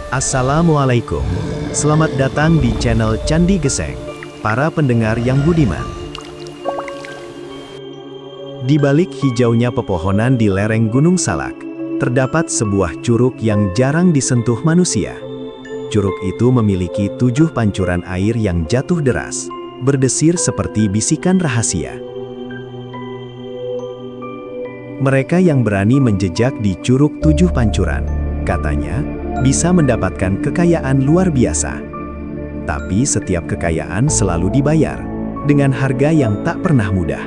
Assalamualaikum. Selamat datang di channel Candi Geseng, para pendengar yang budiman. Di balik hijaunya pepohonan di lereng Gunung Salak, terdapat sebuah curug yang jarang disentuh manusia. Curug itu memiliki 7 pancuran air yang jatuh deras, berdesir seperti bisikan rahasia. Mereka yang berani menjejak di Curug 7 Pancuran, katanya, bisa mendapatkan kekayaan luar biasa. Tapi setiap kekayaan selalu dibayar dengan harga yang tak pernah mudah.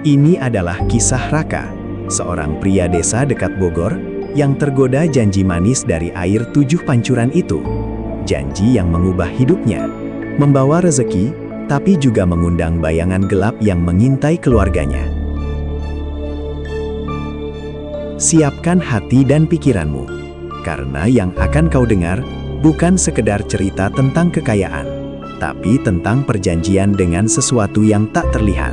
Ini adalah kisah Raka, seorang pria desa dekat Bogor yang tergoda janji manis dari air 7 pancuran itu. Janji yang mengubah hidupnya, membawa rezeki, tapi juga mengundang bayangan gelap yang mengintai keluarganya. Siapkan hati dan pikiranmu, karena yang akan kau dengar bukan sekedar cerita tentang kekayaan, tapi tentang perjanjian dengan sesuatu yang tak terlihat,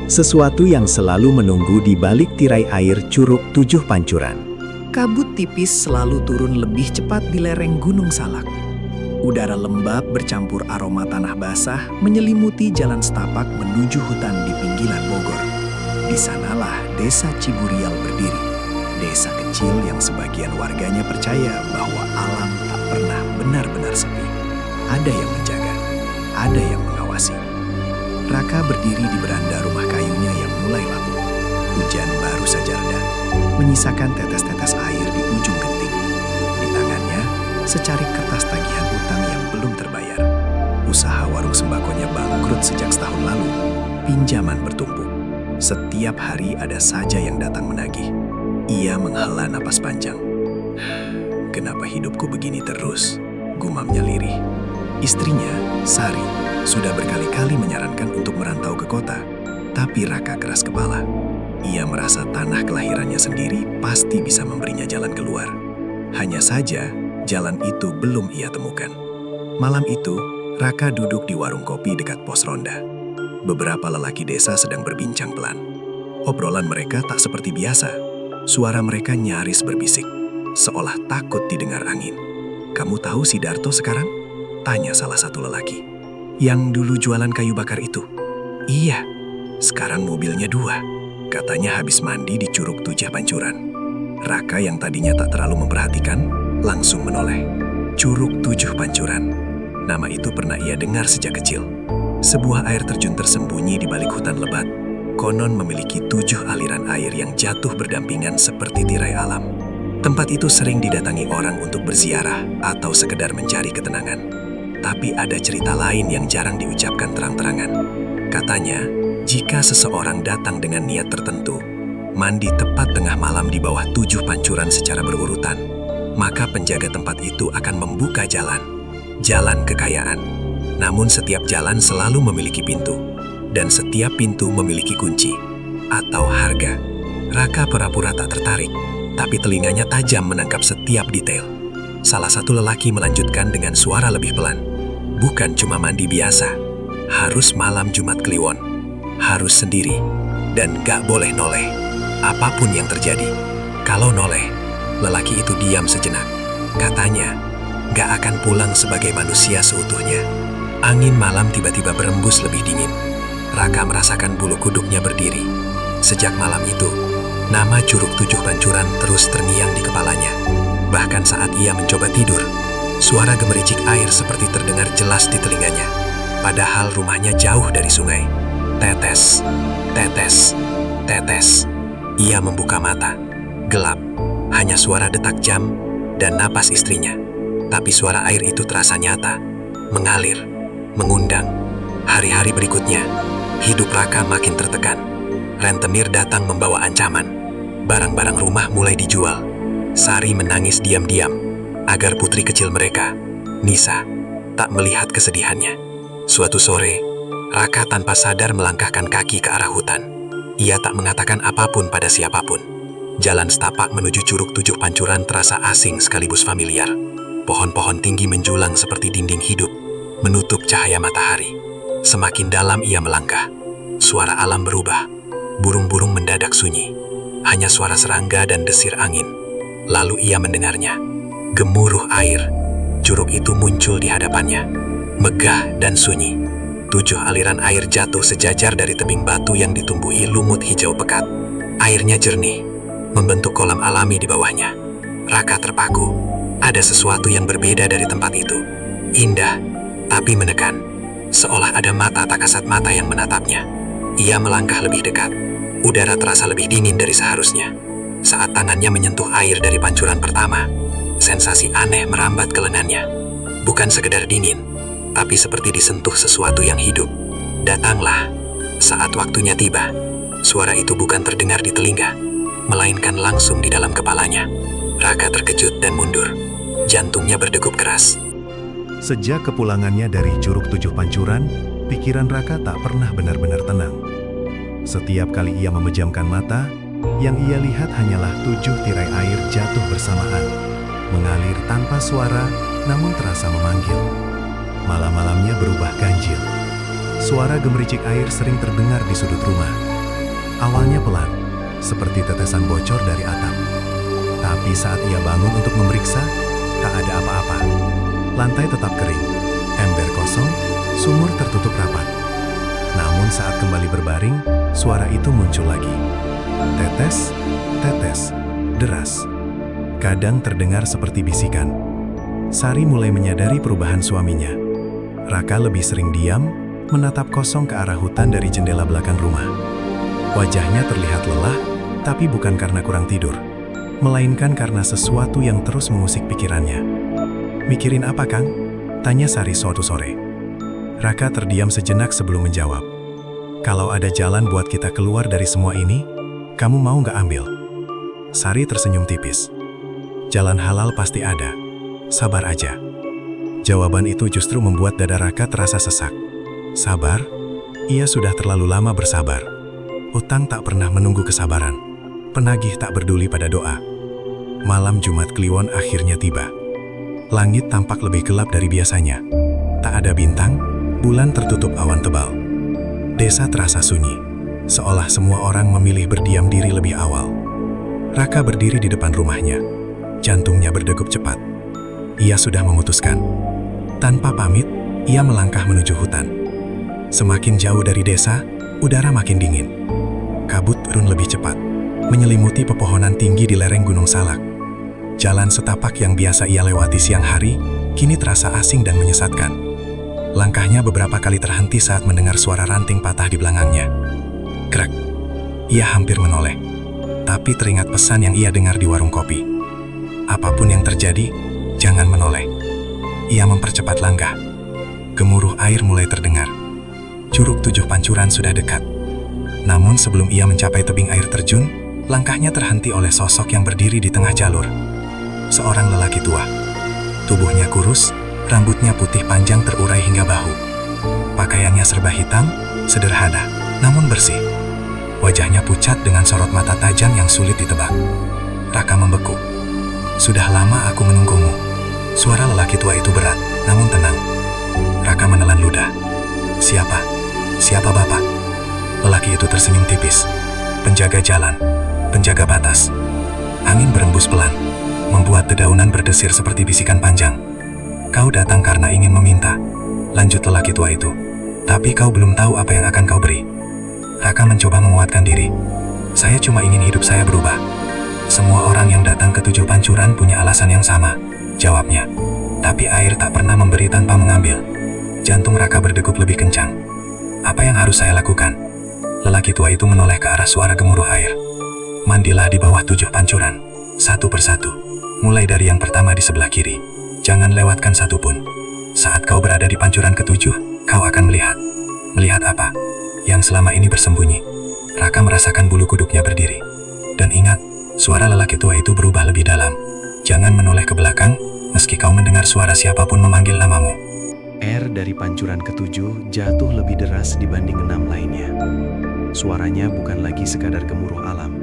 sesuatu yang selalu menunggu di balik tirai air Curug 7 Pancuran. Kabut tipis selalu turun lebih cepat di lereng Gunung Salak. Udara lembab bercampur aroma tanah basah menyelimuti jalan setapak menuju hutan di pinggiran Bogor. Di sanalah desa Ciburial berdiri. Desa kecil yang sebagian warganya percaya bahwa alam tak pernah benar-benar sepi. Ada yang menjaga, ada yang mengawasi. Raka berdiri di beranda rumah kayunya yang mulai lapuk. Hujan baru saja reda, menyisakan tetes-tetes air di ujung genting. Di tangannya, secarik kertas tagihan utang yang belum terbayar. Usaha warung sembakonya bangkrut sejak setahun lalu. Pinjaman bertumpuk. Setiap hari ada saja yang datang menagih. Ia menghela napas panjang. Kenapa hidupku begini terus? Gumamnya lirih. Istrinya, Sari, sudah berkali-kali menyarankan untuk merantau ke kota. Tapi Raka keras kepala. Ia merasa tanah kelahirannya sendiri pasti bisa memberinya jalan keluar. Hanya saja, jalan itu belum ia temukan. Malam itu, Raka duduk di warung kopi dekat pos ronda. Beberapa lelaki desa sedang berbincang pelan. Obrolan mereka tak seperti biasa. Suara mereka nyaris berbisik, seolah takut didengar angin. "Kamu tahu si Darto sekarang?" tanya salah satu lelaki. "Yang dulu jualan kayu bakar itu?" "Iya, sekarang mobilnya 2. Katanya habis mandi di Curug 7 Pancuran." Raka yang tadinya tak terlalu memperhatikan, langsung menoleh. Curug 7 Pancuran. Nama itu pernah ia dengar sejak kecil. Sebuah air terjun tersembunyi di balik hutan lebat. Konon memiliki 7 aliran air yang jatuh berdampingan seperti tirai alam. Tempat itu sering didatangi orang untuk berziarah atau sekedar mencari ketenangan. Tapi ada cerita lain yang jarang diucapkan terang-terangan. Katanya, jika seseorang datang dengan niat tertentu, mandi tepat tengah malam di bawah 7 pancuran secara berurutan, maka penjaga tempat itu akan membuka jalan kekayaan. Namun setiap jalan selalu memiliki pintu. Dan setiap pintu memiliki kunci atau harga. Raka pura-pura tak tertarik, tapi telinganya tajam menangkap setiap detail. Salah satu lelaki melanjutkan dengan suara lebih pelan. "Bukan cuma mandi biasa, harus malam Jumat Kliwon, harus sendiri, dan gak boleh noleh. Apapun yang terjadi, kalau noleh, lelaki itu diam sejenak. Katanya, gak akan pulang sebagai manusia seutuhnya." Angin malam tiba-tiba berembus lebih dingin. Raka merasakan bulu kuduknya berdiri. Sejak malam itu, nama Curug 7 Pancuran terus terngiang di kepalanya. Bahkan saat ia mencoba tidur, suara gemericik air seperti terdengar jelas di telinganya. Padahal rumahnya jauh dari sungai. Tetes, tetes, tetes. Ia membuka mata. Gelap, hanya suara detak jam dan napas istrinya. Tapi suara air itu terasa nyata, mengalir, mengundang. Hari-hari berikutnya, hidup Raka makin tertekan. Rentenir datang membawa ancaman. Barang-barang rumah mulai dijual. Sari menangis diam-diam agar putri kecil mereka, Nisa, tak melihat kesedihannya. Suatu sore, Raka tanpa sadar melangkahkan kaki ke arah hutan. Ia tak mengatakan apapun pada siapapun. Jalan setapak menuju Curug 7 Pancuran terasa asing sekaligus familiar. Pohon-pohon tinggi menjulang seperti dinding hidup, menutup cahaya matahari. Semakin dalam ia melangkah, suara alam berubah. Burung-burung mendadak sunyi. Hanya suara serangga dan desir angin. Lalu ia mendengarnya. Gemuruh air. Curug itu muncul di hadapannya. Megah dan sunyi. 7 aliran air jatuh sejajar dari tebing batu yang ditumbuhi lumut hijau pekat. Airnya jernih, membentuk kolam alami di bawahnya. Raka terpaku. Ada sesuatu yang berbeda dari tempat itu. Indah, tapi menekan. Seolah ada mata tak kasat mata yang menatapnya. Ia melangkah lebih dekat. Udara terasa lebih dingin dari seharusnya. Saat tangannya menyentuh air dari pancuran pertama, sensasi aneh merambat ke lengannya. Bukan sekedar dingin, tapi seperti disentuh sesuatu yang hidup. Datanglah. Saat waktunya tiba, suara itu bukan terdengar di telinga, melainkan langsung di dalam kepalanya. Raka terkejut dan mundur. Jantungnya berdegup keras. Sejak kepulangannya dari Curug 7 Pancuran, pikiran Raka tak pernah benar-benar tenang. Setiap kali ia memejamkan mata, yang ia lihat hanyalah 7 tirai air jatuh bersamaan, mengalir tanpa suara, namun terasa memanggil. Malam-malamnya berubah ganjil. Suara gemericik air sering terdengar di sudut rumah. Awalnya pelan, seperti tetesan bocor dari atap. Tapi saat ia bangun untuk memeriksa, tak ada apa-apa. Lantai tetap kering, ember kosong, sumur tertutup rapat. Namun saat kembali berbaring, suara itu muncul lagi. Tetes, tetes, deras. Kadang terdengar seperti bisikan. Sari mulai menyadari perubahan suaminya. Raka lebih sering diam, menatap kosong ke arah hutan dari jendela belakang rumah. Wajahnya terlihat lelah, tapi bukan karena kurang tidur, melainkan karena sesuatu yang terus mengusik pikirannya. "Mikirin apa, Kang?" tanya Sari suatu sore. Raka terdiam sejenak sebelum menjawab. "Kalau ada jalan buat kita keluar dari semua ini, kamu mau nggak ambil?" Sari tersenyum tipis. "Jalan halal pasti ada. Sabar aja." Jawaban itu justru membuat dada Raka terasa sesak. Sabar? Ia sudah terlalu lama bersabar. Utang tak pernah menunggu kesabaran. Penagih tak berduli pada doa. Malam Jumat Kliwon akhirnya tiba. Langit tampak lebih gelap dari biasanya. Tak ada bintang, bulan tertutup awan tebal. Desa terasa sunyi, seolah semua orang memilih berdiam diri lebih awal. Raka berdiri di depan rumahnya. Jantungnya berdegup cepat. Ia sudah memutuskan. Tanpa pamit, ia melangkah menuju hutan. Semakin jauh dari desa, udara makin dingin. Kabut turun lebih cepat, menyelimuti pepohonan tinggi di lereng Gunung Salak. Jalan setapak yang biasa ia lewati siang hari, kini terasa asing dan menyesatkan. Langkahnya beberapa kali terhenti saat mendengar suara ranting patah di belakangnya. Gerak. Ia hampir menoleh, tapi teringat pesan yang ia dengar di warung kopi. Apapun yang terjadi, jangan menoleh. Ia mempercepat langkah. Gemuruh air mulai terdengar. Curug 7 Pancuran sudah dekat. Namun sebelum ia mencapai tebing air terjun, langkahnya terhenti oleh sosok yang berdiri di tengah jalur. Seorang lelaki tua. Tubuhnya kurus, rambutnya putih panjang terurai hingga bahu. Pakaiannya serba hitam, sederhana, namun bersih. Wajahnya pucat dengan sorot mata tajam yang sulit ditebak. Raka membeku. "Sudah lama aku menunggumu." Suara lelaki tua itu berat, namun tenang. Raka menelan ludah. "Siapa? Siapa Bapak?" Lelaki itu tersenyum tipis. "Penjaga jalan, penjaga batas." Angin berembus pelan, membuat dedaunan berdesir seperti bisikan panjang. "Kau datang karena ingin meminta," lanjut lelaki tua itu. "Tapi kau belum tahu apa yang akan kau beri." Raka mencoba menguatkan diri. "Saya cuma ingin hidup saya berubah." "Semua orang yang datang ke 7 Pancuran punya alasan yang sama," jawabnya. "Tapi air tak pernah memberi tanpa mengambil." Jantung Raka berdegup lebih kencang. "Apa yang harus saya lakukan?" Lelaki tua itu menoleh ke arah suara gemuruh air. "Mandilah di bawah 7 pancuran, satu persatu. Mulai dari yang pertama di sebelah kiri. Jangan lewatkan satu pun. Saat kau berada di pancuran ke-7, kau akan melihat." "Melihat apa?" "Yang selama ini bersembunyi." Raka merasakan bulu kuduknya berdiri. "Dan ingat," suara lelaki tua itu berubah lebih dalam. "Jangan menoleh ke belakang, meski kau mendengar suara siapapun memanggil namamu." Air dari pancuran ke-7 jatuh lebih deras dibanding 6 lainnya. Suaranya bukan lagi sekadar gemuruh alam,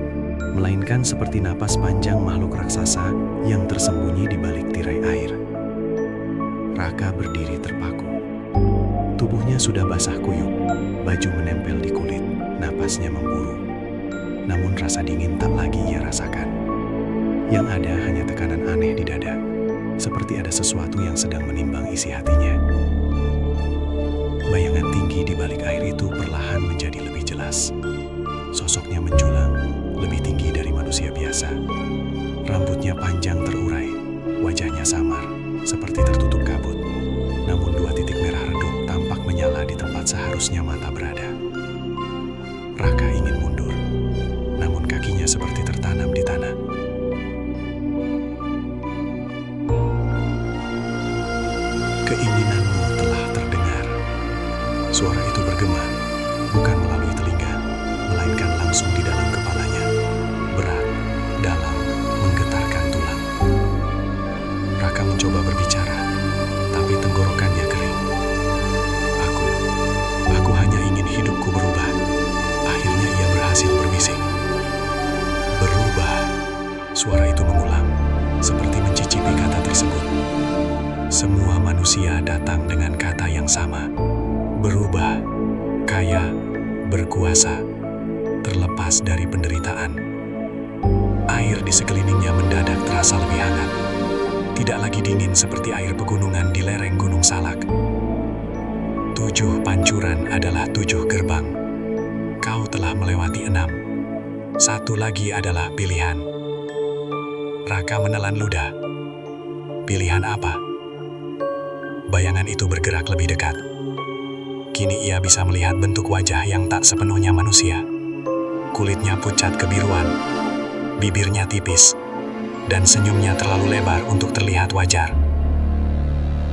melainkan seperti napas panjang makhluk raksasa yang tersembunyi di balik tirai air. Raka berdiri terpaku. Tubuhnya sudah basah kuyup, baju menempel di kulit, napasnya memburu. Namun rasa dingin tak lagi ia rasakan. Yang ada hanya tekanan aneh di dada, seperti ada sesuatu yang sedang menimbang isi hatinya. Bayangan tinggi di balik air itu perlahan menjadi lebih jelas. Sosoknya menjulang, lebih tinggi dari manusia biasa. Rambutnya panjang terurai, wajahnya samar, seperti tertutup kabut. Namun 2 titik merah redup tampak menyala di tempat seharusnya mata berada. Raka ingin mundur, namun kakinya seperti tertanam di tanah. Keinginanmu telah terdengar. Suara itu bergema, bukan melalui telinga, melainkan langsung di dalam kepalanya. Berat, dalam, menggetarkan tulang. Raka mencoba berbicara, tapi tenggorokannya kering. Aku hanya ingin hidupku berubah. Akhirnya ia berhasil berbisik. Berubah. Suara itu mengulang, seperti mencicipi kata tersebut. Semua manusia datang dengan kata yang sama. Berubah, kaya, berkuasa, terlepas dari penderitaan. Air di sekelilingnya mendadak terasa lebih hangat. Tidak lagi dingin seperti air pegunungan di lereng Gunung Salak. 7 pancuran adalah 7 gerbang. Kau telah melewati 6. 1 lagi adalah pilihan. Raka menelan ludah. Pilihan apa? Bayangan itu bergerak lebih dekat. Kini ia bisa melihat bentuk wajah yang tak sepenuhnya manusia. Kulitnya pucat kebiruan, bibirnya tipis, dan senyumnya terlalu lebar untuk terlihat wajar.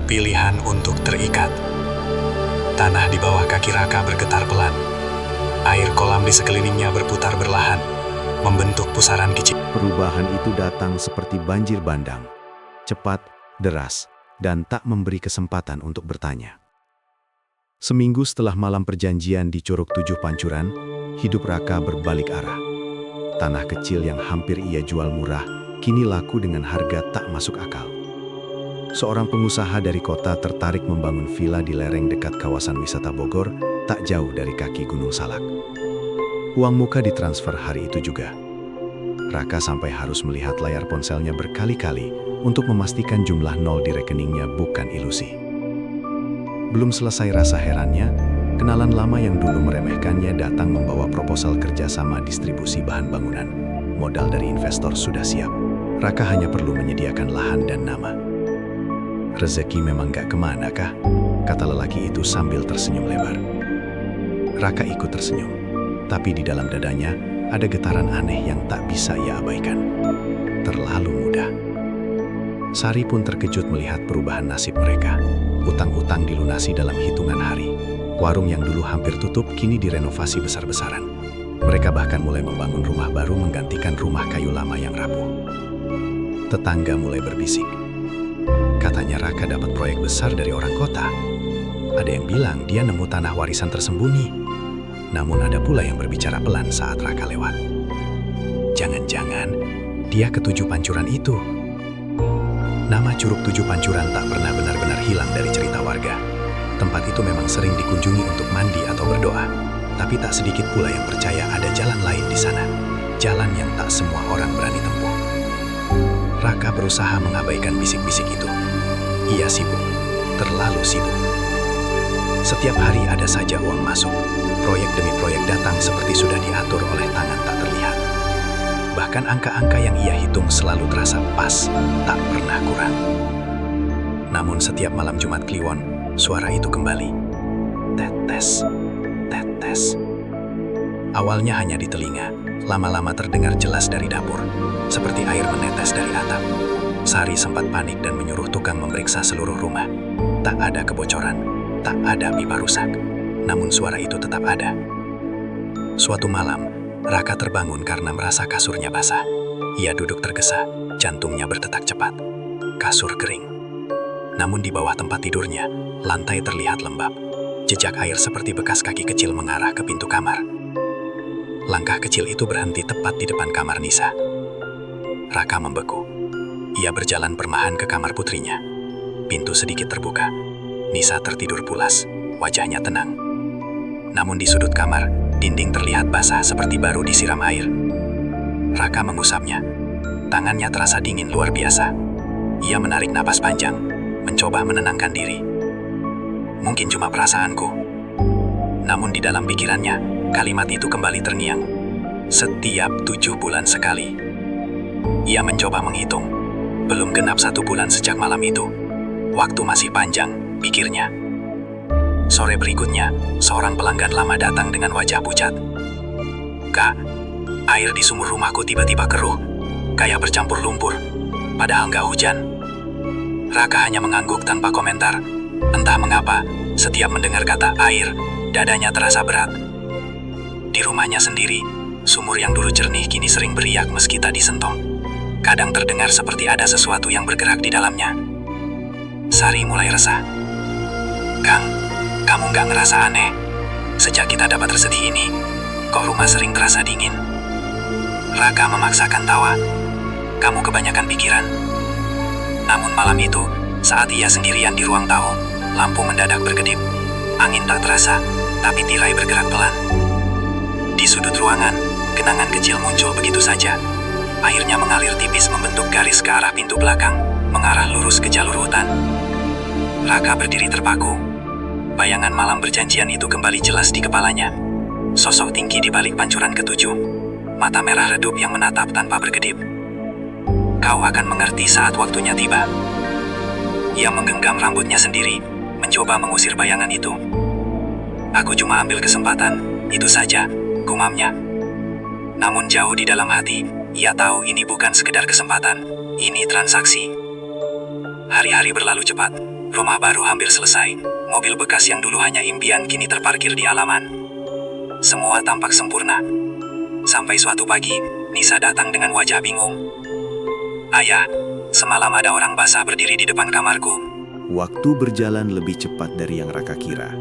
Pilihan untuk terikat. Tanah di bawah kaki Raka bergetar pelan. Air kolam di sekelilingnya berputar berlahan, membentuk pusaran kecil. Perubahan itu datang seperti banjir bandang, cepat, deras, dan tak memberi kesempatan untuk bertanya. Seminggu setelah malam perjanjian di Curug 7 Pancuran, hidup Raka berbalik arah. Tanah kecil yang hampir ia jual murah, kini laku dengan harga tak masuk akal. Seorang pengusaha dari kota tertarik membangun villa di lereng dekat kawasan wisata Bogor, tak jauh dari kaki Gunung Salak. Uang muka ditransfer hari itu juga. Raka sampai harus melihat layar ponselnya berkali-kali untuk memastikan jumlah nol di rekeningnya bukan ilusi. Belum selesai rasa herannya, kenalan lama yang dulu meremehkannya datang membawa proposal kerjasama distribusi bahan bangunan. Modal dari investor sudah siap. Raka hanya perlu menyediakan lahan dan nama. Rezeki memang gak kemana kah? Kata lelaki itu sambil tersenyum lebar. Raka ikut tersenyum, tapi di dalam dadanya ada getaran aneh yang tak bisa ia abaikan. Terlalu mudah. Sari pun terkejut melihat perubahan nasib mereka. Utang-utang dilunasi dalam hitungan hari. Warung yang dulu hampir tutup kini direnovasi besar-besaran. Mereka bahkan mulai membangun rumah baru menggantikan rumah kayu lama yang rapuh. Tetangga mulai berbisik. Katanya Raka dapat proyek besar dari orang kota. Ada yang bilang dia nemu tanah warisan tersembunyi. Namun ada pula yang berbicara pelan saat Raka lewat. Jangan-jangan dia ke 7 pancuran itu. Nama Curug 7 Pancuran tak pernah benar-benar hilang dari cerita warga. Tempat itu memang sering dikunjungi untuk mandi atau berdoa. Tapi tak sedikit pula yang percaya ada jalan lain di sana. Jalan yang tak semua orang berani tempuh. Raka berusaha mengabaikan bisik-bisik itu. Ia sibuk, terlalu sibuk. Setiap hari ada saja uang masuk. Proyek demi proyek datang seperti sudah diatur oleh tangan tak terlihat. Bahkan angka-angka yang ia hitung selalu terasa pas, tak pernah kurang. Namun setiap malam Jumat Kliwon, suara itu kembali. Tetes, tetes. Awalnya hanya di telinga, lama-lama terdengar jelas dari dapur, seperti air menetes dari atap. Sari sempat panik dan menyuruh tukang memeriksa seluruh rumah. Tak ada kebocoran, tak ada pipa rusak. Namun suara itu tetap ada. Suatu malam, Raka terbangun karena merasa kasurnya basah. Ia duduk tergesa, jantungnya berdetak cepat. Kasur kering. Namun di bawah tempat tidurnya, lantai terlihat lembab. Jejak air seperti bekas kaki kecil mengarah ke pintu kamar. Langkah kecil itu berhenti tepat di depan kamar Nisa. Raka membeku. Ia berjalan perlahan ke kamar putrinya. Pintu sedikit terbuka. Nisa tertidur pulas, wajahnya tenang. Namun di sudut kamar, dinding terlihat basah seperti baru disiram air. Raka mengusapnya. Tangannya terasa dingin luar biasa. Ia menarik napas panjang, mencoba menenangkan diri. Mungkin cuma perasaanku. Namun di dalam pikirannya, kalimat itu kembali terngiang. Setiap 7 bulan sekali. Ia mencoba menghitung. Belum genap 1 bulan sejak malam itu. Waktu masih panjang, pikirnya. Sore berikutnya, seorang pelanggan lama datang dengan wajah pucat. "Kak, air di sumur rumahku tiba-tiba keruh, kayak bercampur lumpur, padahal nggak hujan." Raka hanya mengangguk tanpa komentar. Entah mengapa, setiap mendengar kata air, dadanya terasa berat. Di rumahnya sendiri, sumur yang dulu jernih kini sering beriak meski tak disentuh. Kadang terdengar seperti ada sesuatu yang bergerak di dalamnya. Sari mulai resah. "Kang, kamu nggak ngerasa aneh? Sejak kita dapat resedi ini, kok rumah sering terasa dingin?" Raka memaksakan tawa. "Kamu kebanyakan pikiran." Namun malam itu, saat ia sendirian di ruang tamu, lampu mendadak berkedip. Angin tak terasa, tapi tirai bergerak pelan. Di sudut ruangan, genangan kecil muncul begitu saja. Airnya mengalir tipis membentuk garis ke arah pintu belakang, mengarah lurus ke jalur hutan. Raka berdiri terpaku. Bayangan malam berjanjian itu kembali jelas di kepalanya. Sosok tinggi di balik pancuran ketujuh. Mata merah redup yang menatap tanpa berkedip. "Kau akan mengerti saat waktunya tiba." Ia menggenggam rambutnya sendiri, mencoba mengusir bayangan itu. "Aku cuma ambil kesempatan, itu saja," gumamnya. Namun jauh di dalam hati, ia tahu ini bukan sekedar kesempatan, ini transaksi. Hari-hari berlalu cepat, rumah baru hampir selesai, mobil bekas yang dulu hanya impian kini terparkir di halaman. Semua tampak sempurna. Sampai suatu pagi, Nisa datang dengan wajah bingung. "Ayah, semalam ada orang basah berdiri di depan kamarku." Waktu berjalan lebih cepat dari yang Raka kira.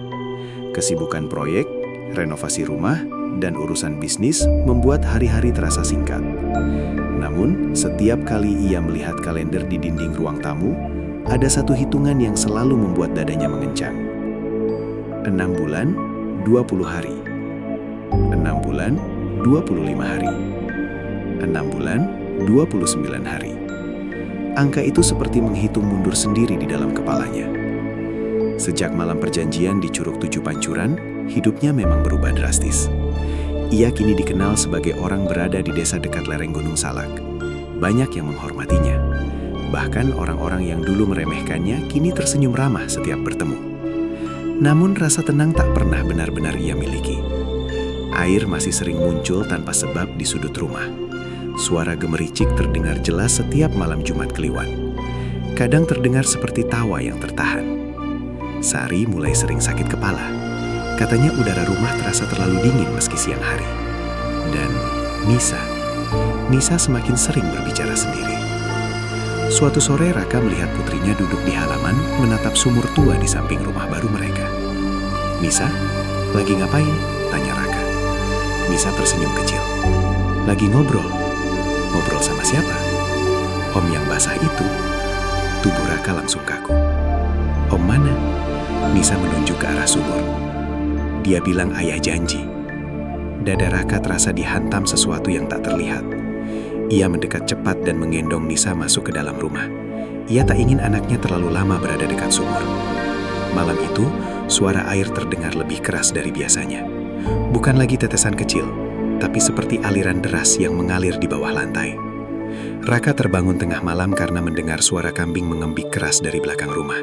Kesibukan proyek, renovasi rumah, dan urusan bisnis membuat hari-hari terasa singkat. Namun, setiap kali ia melihat kalender di dinding ruang tamu, ada satu hitungan yang selalu membuat dadanya mengencang. 6 bulan, 20 hari. 6 bulan, 25 hari. 6 bulan, 29 hari. Angka itu seperti menghitung mundur sendiri di dalam kepalanya. Sejak malam perjanjian di Curug 7 Pancuran, hidupnya memang berubah drastis. Ia kini dikenal sebagai orang berada di desa dekat lereng Gunung Salak. Banyak yang menghormatinya. Bahkan orang-orang yang dulu meremehkannya kini tersenyum ramah setiap bertemu. Namun rasa tenang tak pernah benar-benar ia miliki. Air masih sering muncul tanpa sebab di sudut rumah. Suara gemericik terdengar jelas setiap malam Jumat Kliwon. Kadang terdengar seperti tawa yang tertahan. Sari mulai sering sakit kepala. Katanya udara rumah terasa terlalu dingin meski siang hari. Dan Nisa semakin sering berbicara sendiri. Suatu sore Raka melihat putrinya duduk di halaman menatap sumur tua di samping rumah baru mereka. "Nisa, lagi ngapain?" tanya Raka. Nisa tersenyum kecil. "Lagi ngobrol." "Ngobrol sama siapa?" "Om yang basah itu." Tubuh Raka langsung kaku. "Om mana?" Nisa menunjuk ke arah sumur. Dia bilang ayah janji. Dada Raka terasa dihantam sesuatu yang tak terlihat. Ia mendekat cepat dan menggendong Nisa masuk ke dalam rumah. Ia tak ingin anaknya terlalu lama berada dekat sumur. Malam itu, suara air terdengar lebih keras dari biasanya. Bukan lagi tetesan kecil, tapi seperti aliran deras yang mengalir di bawah lantai. Raka terbangun tengah malam karena mendengar suara kambing mengembik keras dari belakang rumah.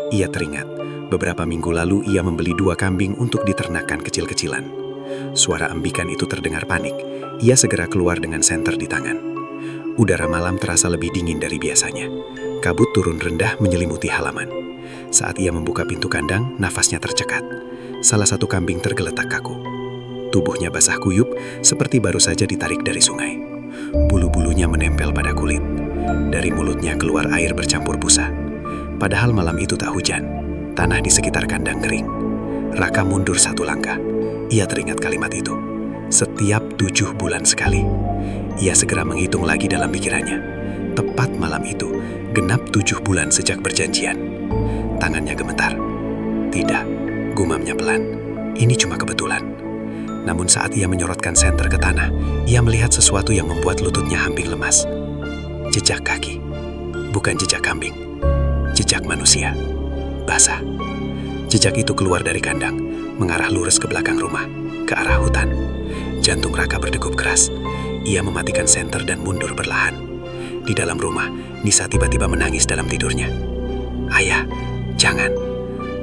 Ia teringat, beberapa minggu lalu ia membeli 2 kambing untuk diternakan kecil-kecilan. Suara embikan itu terdengar panik. Ia segera keluar dengan senter di tangan. Udara malam terasa lebih dingin dari biasanya. Kabut turun rendah menyelimuti halaman. Saat ia membuka pintu kandang, nafasnya tercekat. Salah satu kambing tergeletak kaku. Tubuhnya basah kuyup, seperti baru saja ditarik dari sungai. Bulu-bulunya menempel pada kulit. Dari mulutnya keluar air bercampur busa. Padahal malam itu tak hujan. Tanah di sekitar kandang kering. Raka mundur 1 langkah. Ia teringat kalimat itu. Setiap 7 bulan sekali. Ia segera menghitung lagi dalam pikirannya. Tepat malam itu, genap 7 bulan sejak berjanjian. Tangannya gemetar. "Tidak," gumamnya pelan. "Ini cuma kebetulan." Namun saat ia menyorotkan senter ke tanah, ia melihat sesuatu yang membuat lututnya hampir lemas. Jejak kaki, bukan jejak kambing. Jejak manusia, basah. Jejak itu keluar dari kandang, mengarah lurus ke belakang rumah, ke arah hutan. Jantung Raka berdegup keras. Ia mematikan senter dan mundur perlahan. Di dalam rumah, Nisa tiba-tiba menangis dalam tidurnya. "Ayah, jangan."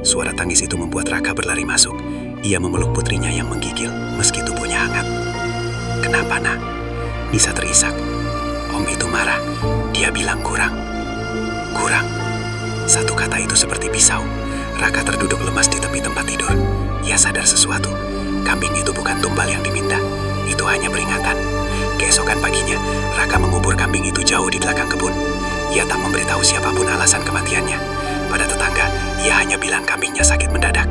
Suara tangis itu membuat Raka berlari masuk. Ia memeluk putrinya yang menggigil meski tubuhnya hangat. "Kenapa, Nak?" Nisa terisak. "Om itu marah. Dia bilang kurang." "Kurang?" Satu kata itu seperti pisau. Raka terduduk lemas di tepi tempat tidur. Ia sadar sesuatu. Kambing itu bukan tumbal yang diminta. Itu hanya peringatan. Keesokan paginya, Raka mengubur kambing itu jauh di belakang kebun. Ia tak memberitahu siapapun alasan kematiannya. Pada tetangga, ia hanya bilang kambingnya sakit mendadak.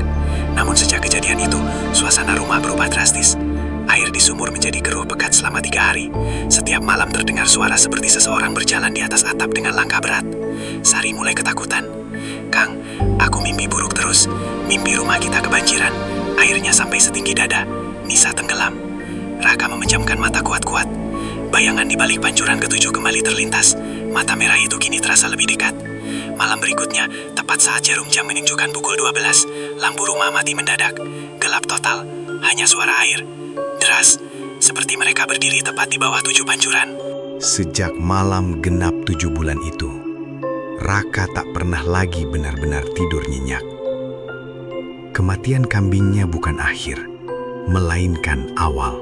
Namun sejak kejadian itu, suasana rumah berubah drastis. Air di sumur menjadi keruh pekat selama 3 hari. Setiap malam terdengar suara seperti seseorang berjalan di atas atap dengan langkah berat. Sari mulai ketakutan. "Kang, aku mimpi buruk terus. Mimpi rumah kita kebanjiran. Airnya sampai setinggi dada." Nisa tenggelam. Raka memejamkan mata kuat-kuat. Bayangan di balik pancuran ketujuh kembali terlintas. Mata merah itu kini terasa lebih dekat. Malam berikutnya, tepat saat jarum jam menunjukkan pukul 12, lampu rumah mati mendadak. Gelap total, hanya suara air. Deras, seperti mereka berdiri tepat di bawah 7 pancuran. Sejak malam genap 7 bulan itu, Raka tak pernah lagi benar-benar tidur nyenyak. Kematian kambingnya bukan akhir, melainkan awal.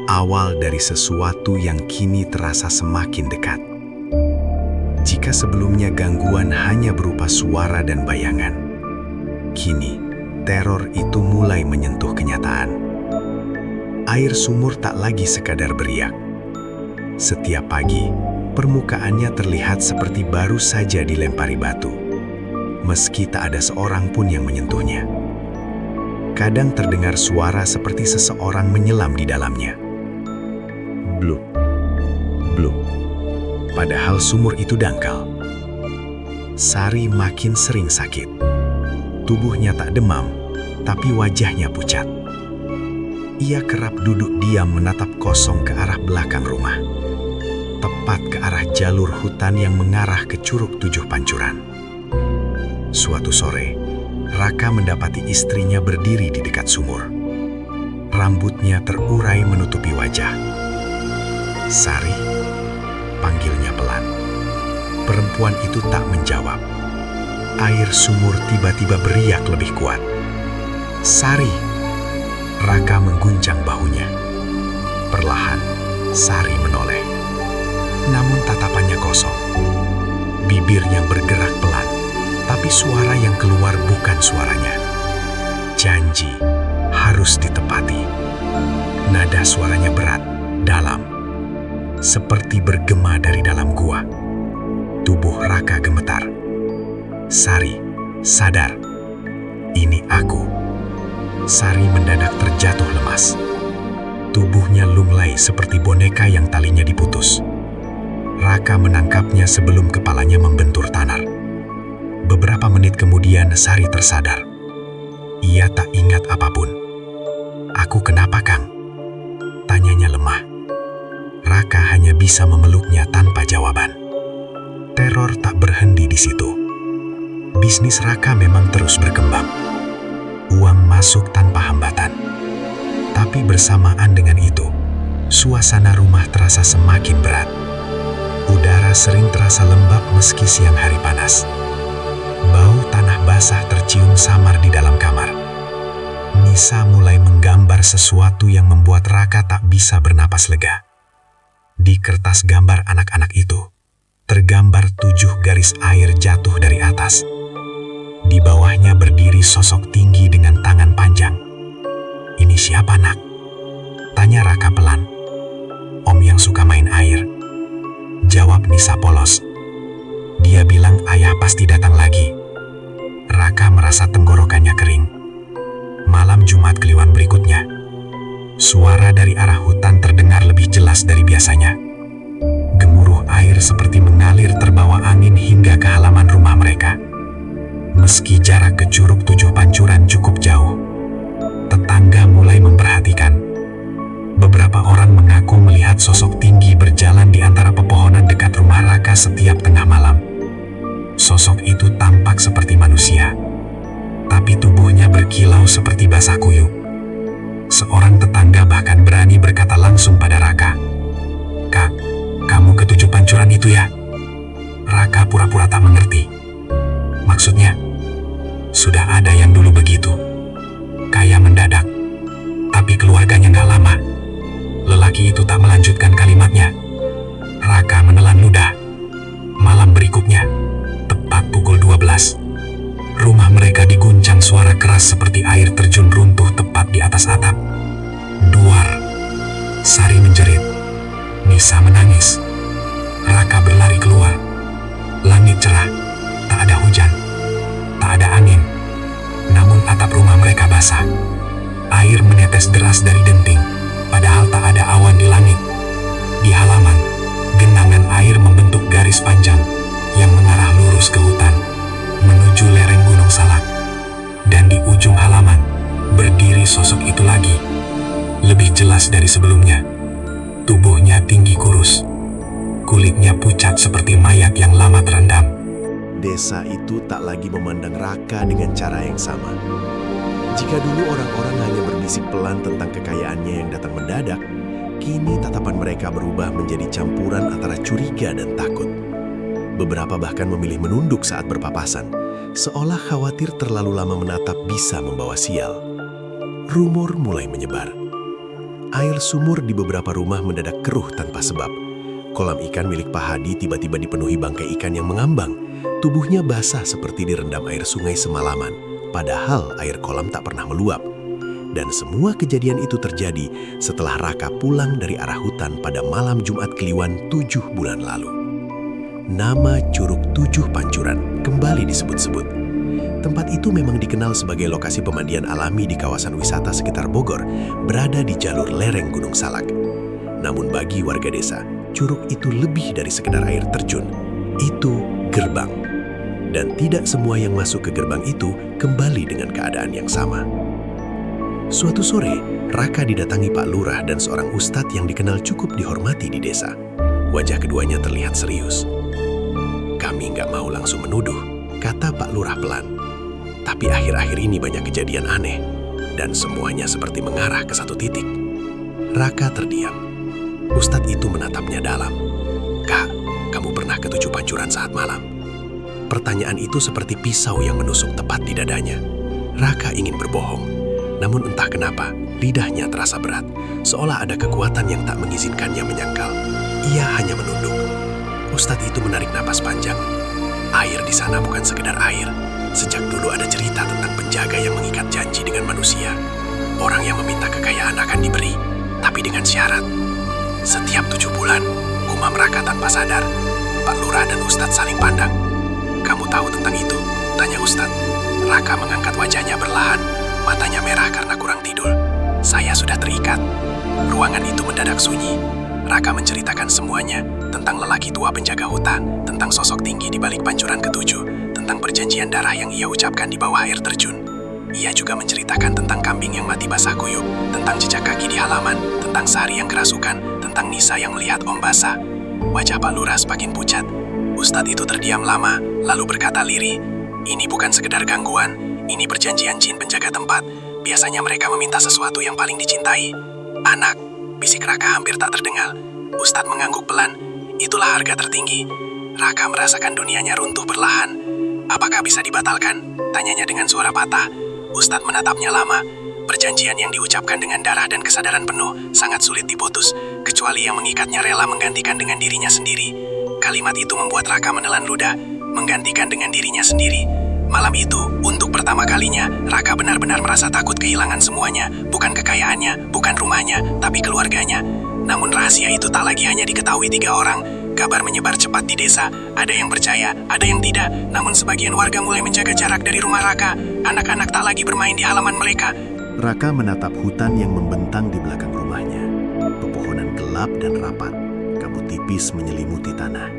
Awal dari sesuatu yang kini terasa semakin dekat. Jika sebelumnya gangguan hanya berupa suara dan bayangan, kini teror itu mulai menyentuh kenyataan. Air sumur tak lagi sekadar beriak. Setiap pagi, permukaannya terlihat seperti baru saja dilempari batu, meski tak ada seorang pun yang menyentuhnya. Kadang terdengar suara seperti seseorang menyelam di dalamnya. Bluk, bluk. Padahal sumur itu dangkal. Sari makin sering sakit. Tubuhnya tak demam, tapi wajahnya pucat. Ia kerap duduk diam menatap kosong ke arah belakang rumah, tepat ke arah jalur hutan yang mengarah ke Curug 7 Pancuran. Suatu sore, Raka mendapati istrinya berdiri di dekat sumur. Rambutnya terurai menutupi wajah. "Sari," panggilnya pelan. Perempuan itu tak menjawab. Air sumur tiba-tiba beriak lebih kuat. "Sari!" Raka mengguncang bahunya. Perlahan, Sari menoleh. Namun tatapannya kosong. Bibirnya bergerak pelan, tapi suara yang keluar bukan suaranya. Janji harus ditepati. Nada suaranya berat, dalam, seperti bergema dari dalam gua. Tubuh Raka gemetar. "Sari, sadar. Ini aku." Sari mendadak terjatuh lemas. Tubuhnya lunglai seperti boneka yang talinya diputus. Raka menangkapnya sebelum kepalanya membentur tanah. Beberapa menit kemudian Sari tersadar. Ia tak ingat apapun. "Aku kenapa, Kang?" Tanyanya lemah. Raka hanya bisa memeluknya tanpa jawaban. Teror tak berhenti di situ. Bisnis Raka memang terus berkembang. Uang masuk tanpa hambatan. Tapi bersamaan dengan itu, suasana rumah terasa semakin berat. Udara sering terasa lembab meski siang hari panas. Bau tanah basah tercium samar di dalam kamar. Nisa mulai menggambar sesuatu yang membuat Raka tak bisa bernapas lega. Di kertas gambar anak-anak itu, tergambar 7 garis air jatuh dari atas. Di bawahnya berdiri sosok tinggi dengan tangan panjang. "Ini siapa, Nak?" tanya Raka pelan. "Om yang suka main air," jawab Nisa polos. "Dia bilang ayah pasti datang lagi." Raka merasa tenggorokannya kering. Malam Jumat Kliwon berikutnya, suara dari arah hutan terdengar lebih jelas dari biasanya. Gemuruh air seperti mengalir terbawa angin hingga ke halaman rumah mereka. Meski jarak ke Curug 7 Pancuran cukup jauh, tetangga mulai memperhatikan. Beberapa Beberapa orang mengaku melihat sosok tinggi berjalan di antara pepohonan dekat rumah Raka setiap tengah malam. Sosok itu tampak seperti manusia, tapi tubuhnya berkilau seperti basah kuyup. Seorang tetangga bahkan berani berkata langsung pada Raka, "Kak, kamu ketujuh pancuran itu ya?" Raka pura-pura tak mengerti. Maksudnya, sudah ada yang dulu begitu. Kaya mendadak, tapi keluarganya nggak lama. Lelaki itu tak melanjutkan kalimatnya. Raka menelan ludah. Malam berikutnya, tepat pukul 12, rumah mereka diguncang suara keras seperti air terjun runtuh tepat di atas atap. Duar. Sari menjerit. Nisa menangis. Raka berlari keluar. Langit cerah. Tak ada hujan. Tak ada angin. Namun atap rumah mereka basah. Air menetes deras dari denting, padahal tak ada awan di langit. Di halaman, genangan air membentuk garis panjang yang mengarah lurus ke hutan, menuju lereng Gunung Salak. Dan di ujung halaman, berdiri sosok itu lagi, lebih jelas dari sebelumnya. Tubuhnya tinggi kurus, kulitnya pucat seperti mayat yang lama terendam. Desa itu tak lagi memandang Raka dengan cara yang sama. Jika dulu orang-orang hanya berbisik pelan tentang kekayaannya yang datang mendadak, kini tatapan mereka berubah menjadi campuran antara curiga dan takut. Beberapa bahkan memilih menunduk saat berpapasan, seolah khawatir terlalu lama menatap bisa membawa sial. Rumor mulai menyebar. Air sumur di beberapa rumah mendadak keruh tanpa sebab. Kolam ikan milik Pak Hadi tiba-tiba dipenuhi bangkai ikan yang mengambang. Tubuhnya basah seperti direndam air sungai semalaman, padahal air kolam tak pernah meluap. Dan semua kejadian itu terjadi setelah Raka pulang dari arah hutan pada malam Jumat Kliwon 7 bulan lalu. Nama Curug 7 Pancuran kembali disebut-sebut. Tempat itu memang dikenal sebagai lokasi pemandian alami di kawasan wisata sekitar Bogor, berada di jalur lereng Gunung Salak. Namun bagi warga desa, curug itu lebih dari sekedar air terjun. Itu gerbang. Dan tidak semua yang masuk ke gerbang itu kembali dengan keadaan yang sama. Suatu sore, Raka didatangi Pak Lurah dan seorang ustadz yang dikenal cukup dihormati di desa. Wajah keduanya terlihat serius. "Kami nggak mau langsung menuduh," kata Pak Lurah pelan. "Tapi akhir-akhir ini banyak kejadian aneh, dan semuanya seperti mengarah ke satu titik." Raka terdiam. Ustadz itu menatapnya dalam. "Kak, kamu pernah ke 7 pancuran saat malam?" Pertanyaan itu seperti pisau yang menusuk tepat di dadanya. Raka ingin berbohong, namun entah kenapa lidahnya terasa berat, seolah ada kekuatan yang tak mengizinkannya menyangkal. Ia hanya menunduk. Ustadz itu menarik napas panjang. "Air di sana bukan sekedar air. Sejak dulu ada cerita tentang penjaga yang mengikat janji dengan manusia. Orang yang meminta kekayaan akan diberi, tapi dengan syarat. Setiap 7 bulan, umam Raka tanpa sadar." Pak Lurah dan Ustadz saling pandang. "Kamu tahu tentang itu?" tanya Ustadz. Raka mengangkat wajahnya perlahan, matanya merah karena kurang tidur. "Saya sudah terikat." Ruangan itu mendadak sunyi. Raka menceritakan semuanya, tentang lelaki tua penjaga hutan, tentang sosok tinggi di balik pancuran ke-7, tentang perjanjian darah yang ia ucapkan di bawah air terjun. Ia juga menceritakan tentang kambing yang mati basah kuyup, tentang jejak kaki di halaman, tentang Sari yang kerasukan, tentang Nisa yang melihat Om basah. Wajah Pak Lurah semakin pucat. Ustadz itu terdiam lama, lalu berkata lirih, "Ini bukan sekedar gangguan, ini perjanjian jin penjaga tempat. Biasanya mereka meminta sesuatu yang paling dicintai." "Anak," bisik Raka hampir tak terdengar. Ustadz mengangguk pelan. "Itulah harga tertinggi." Raka merasakan dunianya runtuh perlahan. "Apakah bisa dibatalkan?" tanyanya dengan suara patah. Ustadz menatapnya lama. Perjanjian yang diucapkan dengan darah dan kesadaran penuh sangat sulit diputus, kecuali yang mengikatnya rela menggantikan dengan dirinya sendiri. Kalimat itu membuat Raka menelan ludah, menggantikan dengan dirinya sendiri. Malam itu, untuk pertama kalinya, Raka benar-benar merasa takut kehilangan semuanya, bukan kekayaannya, bukan rumahnya, tapi keluarganya. Namun rahasia itu tak lagi hanya diketahui 3 orang. Kabar menyebar cepat di desa, ada yang percaya, ada yang tidak, namun sebagian warga mulai menjaga jarak dari rumah Raka. Anak-anak tak lagi bermain di halaman mereka. Raka menatap hutan yang membentang di belakang rumahnya. Pepohonan gelap dan rapat, kabut tipis menyelimuti tanah.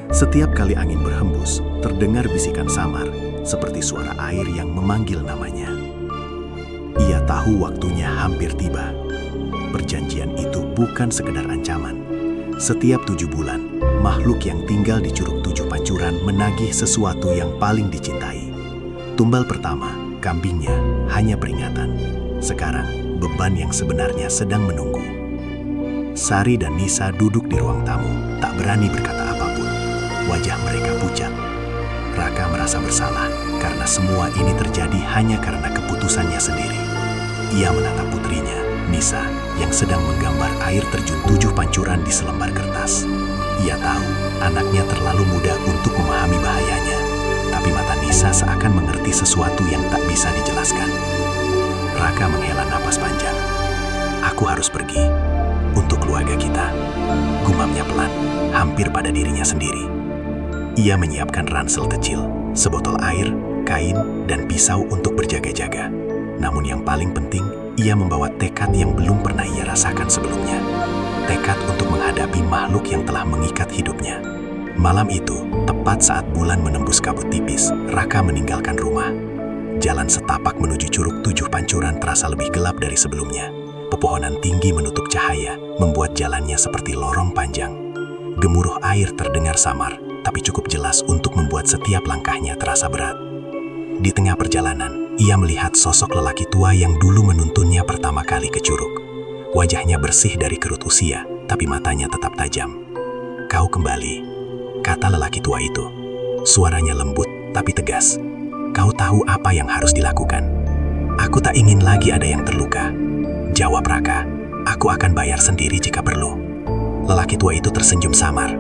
Setiap kali angin berhembus, terdengar bisikan samar, seperti suara air yang memanggil namanya. Ia tahu waktunya hampir tiba. Perjanjian itu bukan sekedar ancaman. Setiap 7 bulan, makhluk yang tinggal di Curug 7 Pancuran menagih sesuatu yang paling dicintai. Tumbal pertama, kambingnya, hanya peringatan. Sekarang, beban yang sebenarnya sedang menunggu. Sari dan Nisa duduk di ruang tamu, tak berani berkata apapun. Wajah mereka pucat. Raka merasa bersalah karena semua ini terjadi hanya karena keputusannya sendiri. Ia menatap putrinya, Nisa, yang sedang menggambar air terjun 7 pancuran di selembar kertas. Ia tahu anaknya terlalu muda untuk memahami bahayanya, tapi mata Nisa seakan mengerti sesuatu yang tak bisa dijelaskan. Raka menghela napas panjang. Aku harus pergi. Untuk keluarga kita. Gumamnya pelan, hampir pada dirinya sendiri. Ia menyiapkan ransel kecil, sebotol air, kain, dan pisau untuk berjaga-jaga. Namun yang paling penting, ia membawa tekad yang belum pernah ia rasakan sebelumnya. Tekad untuk menghadapi makhluk yang telah mengikat hidupnya. Malam itu, tepat saat bulan menembus kabut tipis, Raka meninggalkan rumah. Jalan setapak menuju Curug 7 Pancuran terasa lebih gelap dari sebelumnya. Pepohonan tinggi menutup cahaya, membuat jalannya seperti lorong panjang. Gemuruh air terdengar samar, tapi cukup jelas untuk membuat setiap langkahnya terasa berat. Di tengah perjalanan, ia melihat sosok lelaki tua yang dulu menuntunnya pertama kali ke curug. Wajahnya bersih dari kerut usia, tapi matanya tetap tajam. "Kau kembali," kata lelaki tua itu. Suaranya lembut, tapi tegas. "Kau tahu apa yang harus dilakukan." "Aku tak ingin lagi ada yang terluka," jawab Raka. "Aku akan bayar sendiri jika perlu." Lelaki tua itu tersenyum samar.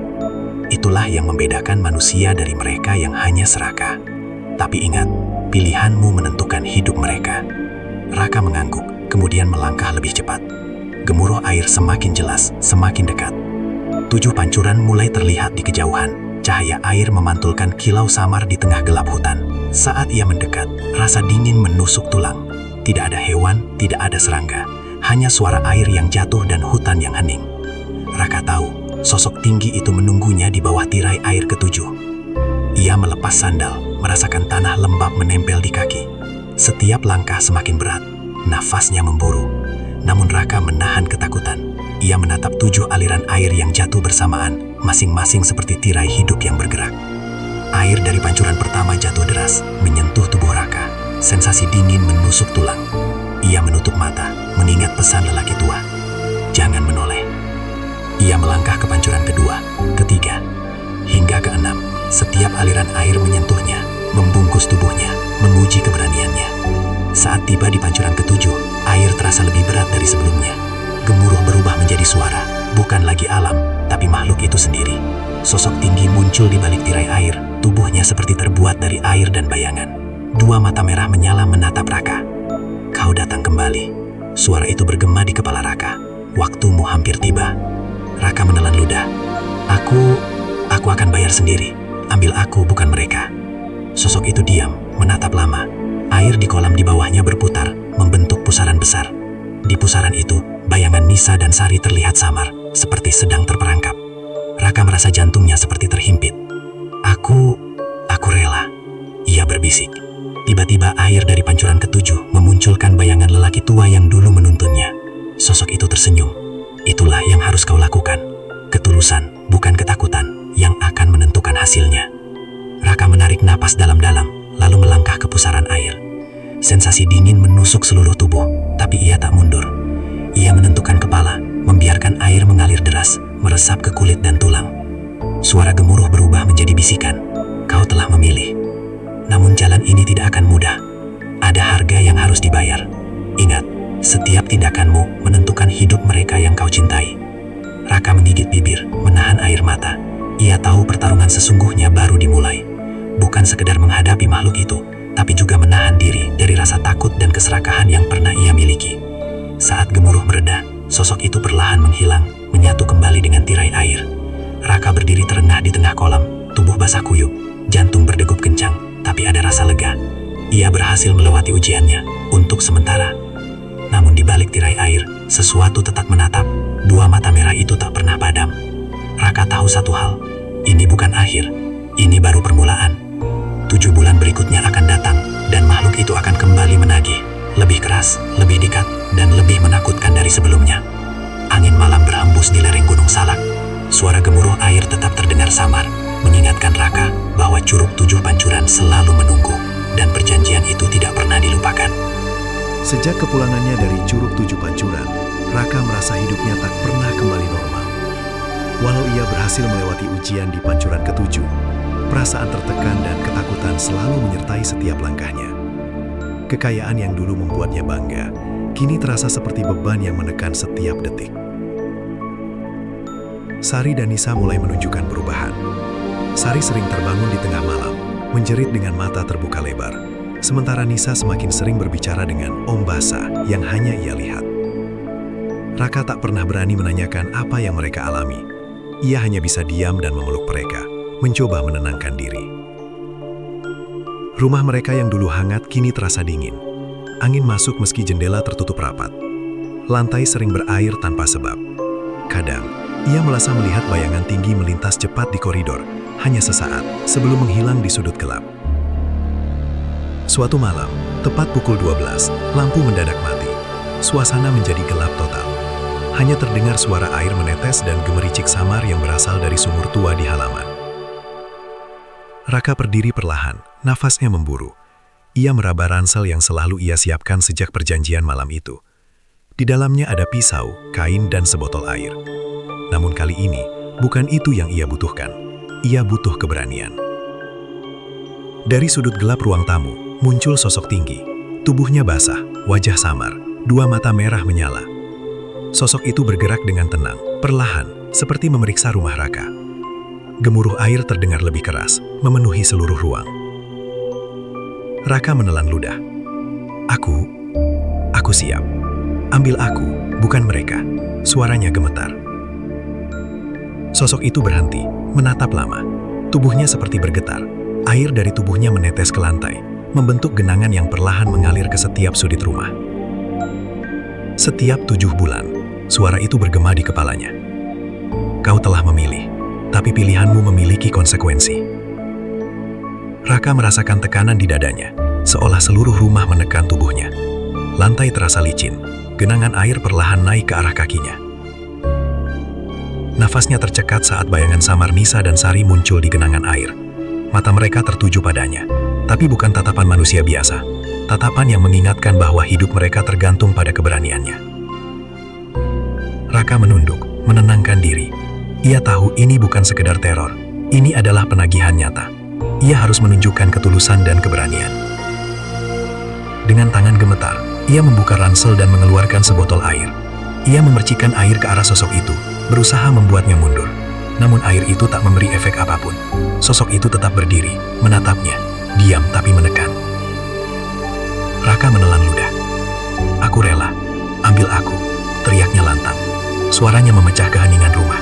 Itulah yang membedakan manusia dari mereka yang hanya serakah. Tapi ingat, pilihanmu menentukan hidup mereka. Raka mengangguk, kemudian melangkah lebih cepat. Gemuruh air semakin jelas, semakin dekat. 7 pancuran mulai terlihat di kejauhan. Cahaya air memantulkan kilau samar di tengah gelap hutan. Saat ia mendekat, rasa dingin menusuk tulang. Tidak ada hewan, tidak ada serangga. Hanya suara air yang jatuh dan hutan yang hening. Raka tahu, sosok tinggi itu menunggunya di bawah tirai air ke-7. Ia melepas sandal, merasakan tanah lembab menempel di kaki. Setiap langkah semakin berat, nafasnya memburu. Namun Raka menahan ketakutan. Ia menatap 7 aliran air yang jatuh bersamaan, masing-masing seperti tirai hidup yang bergerak. Air dari pancuran pertama jatuh deras, menyentuh tubuh Raka. Sensasi dingin menusuk tulang. Ia menutup mata, mengingat pesan lelaki tua. Jangan menoleh. Ia melangkah ke pancuran kedua, ketiga, hingga ke-6. Setiap aliran air menyentuhnya, membungkus tubuhnya, menguji keberaniannya. Saat tiba di pancuran ke-7, air terasa lebih berat dari sebelumnya. Gemuruh berubah menjadi suara, bukan lagi alam, tapi makhluk itu sendiri. Sosok tinggi muncul di balik tirai air, tubuhnya seperti terbuat dari air dan bayangan. 2 mata merah menyala menatap Raka. "Kau datang kembali." Suara itu bergema di kepala Raka. "Waktumu hampir tiba." Raka menelan ludah. Aku akan bayar sendiri. Ambil aku, bukan mereka." Sosok itu diam, menatap lama. Air di kolam di bawahnya berputar, membentuk pusaran besar. Di pusaran itu, bayangan Nisa dan Sari terlihat samar, seperti sedang terperangkap. Raka merasa jantungnya seperti terhimpit. Aku rela," ia berbisik. Tiba-tiba air dari pancuran ke-7 memunculkan bayangan lelaki tua yang dulu menuntunnya. Sosok itu tersenyum. "Itulah yang harus kau lakukan. Ketulusan, bukan ketakutan, yang akan menentukan hasilnya." Raka menarik napas dalam-dalam, lalu melangkah ke pusaran air. Sensasi dingin menusuk seluruh tubuh, tapi ia tak mundur. Ia menentukan kepala, membiarkan air mengalir deras, meresap ke kulit dan tulang. Suara gemuruh berubah menjadi bisikan. "Kau telah memilih. Namun jalan ini tidak akan mudah. Ada harga yang harus dibayar. Ingat, setiap tindakanmu menentukan hidup mereka yang kau cintai." Raka menggigit bibir, menahan air mata. Ia tahu pertarungan sesungguhnya baru dimulai. Bukan sekedar menghadapi makhluk itu, tapi juga menahan diri dari rasa takut dan keserakahan yang pernah ia miliki. Saat gemuruh mereda, sosok itu perlahan menghilang, menyatu kembali dengan tirai air. Raka berdiri terengah di tengah kolam, tubuh basah kuyup, jantung berdegup kencang, tapi ada rasa lega. Ia berhasil melewati ujiannya, untuk sementara. Namun di balik tirai air, sesuatu tetap menatap. 2 mata merah itu tak pernah padam. Raka tahu satu hal, ini bukan akhir, ini baru permulaan. 7 bulan berikutnya akan datang, dan makhluk itu akan kembali menagih. Lebih keras, lebih dekat, dan lebih menakutkan dari sebelumnya. Angin malam berhembus di lereng Gunung Salak. Suara gemuruh air tetap terdengar samar, mengingatkan Raka bahwa Curug Tujuh Pancuran selalu menunggu, dan perjanjian itu tidak pernah dilupakan. Sejak kepulangannya dari Curug Tujuh Pancuran, Raka merasa hidupnya tak pernah kembali normal. Walau ia berhasil melewati ujian di Pancuran ke-7, perasaan tertekan dan ketakutan selalu menyertai setiap langkahnya. Kekayaan yang dulu membuatnya bangga, kini terasa seperti beban yang menekan setiap detik. Sari dan Nisa mulai menunjukkan perubahan. Sari sering terbangun di tengah malam, menjerit dengan mata terbuka lebar. Sementara Nisa semakin sering berbicara dengan Om Basa yang hanya ia lihat. Raka tak pernah berani menanyakan apa yang mereka alami. Ia hanya bisa diam dan memeluk mereka, mencoba menenangkan diri. Rumah mereka yang dulu hangat kini terasa dingin. Angin masuk meski jendela tertutup rapat. Lantai sering berair tanpa sebab. Kadang, ia merasa melihat bayangan tinggi melintas cepat di koridor, hanya sesaat sebelum menghilang di sudut gelap. Suatu malam, tepat pukul 12, lampu mendadak mati. Suasana menjadi gelap total. Hanya terdengar suara air menetes dan gemericik samar yang berasal dari sumur tua di halaman. Raka berdiri perlahan, nafasnya memburu. Ia meraba ransel yang selalu ia siapkan sejak perjanjian malam itu. Di dalamnya ada pisau, kain, dan sebotol air. Namun kali ini, bukan itu yang ia butuhkan. Ia butuh keberanian. Dari sudut gelap ruang tamu, muncul sosok tinggi. Tubuhnya basah, wajah samar, dua mata merah menyala. Sosok itu bergerak dengan tenang, perlahan, seperti memeriksa rumah Raka. Gemuruh air terdengar lebih keras, memenuhi seluruh ruang. Raka menelan ludah. Aku siap. Ambil aku, bukan mereka. Suaranya gemetar. Sosok itu berhenti, menatap lama. Tubuhnya seperti bergetar. Air dari tubuhnya menetes ke lantai, membentuk genangan yang perlahan mengalir ke setiap sudut rumah. Setiap 7 bulan, suara itu bergema di kepalanya. Kau telah memilih, tapi pilihanmu memiliki konsekuensi. Raka merasakan tekanan di dadanya, seolah seluruh rumah menekan tubuhnya. Lantai terasa licin, genangan air perlahan naik ke arah kakinya. Nafasnya tercekat saat bayangan samar Nisa dan Sari muncul di genangan air. Mata mereka tertuju padanya, tapi bukan tatapan manusia biasa. Tatapan yang mengingatkan bahwa hidup mereka tergantung pada keberaniannya. Raka menunduk, menenangkan diri. Ia tahu ini bukan sekedar teror, ini adalah penagihan nyata. Ia harus menunjukkan ketulusan dan keberanian. Dengan tangan gemetar, ia membuka ransel dan mengeluarkan sebotol air. Ia memercikkan air ke arah sosok itu, berusaha membuatnya mundur. Namun air itu tak memberi efek apapun. Sosok itu tetap berdiri, menatapnya, diam tapi menekan. Raka menelan ludah. Aku rela, ambil aku, teriaknya lantang. Suaranya memecah keheningan rumah.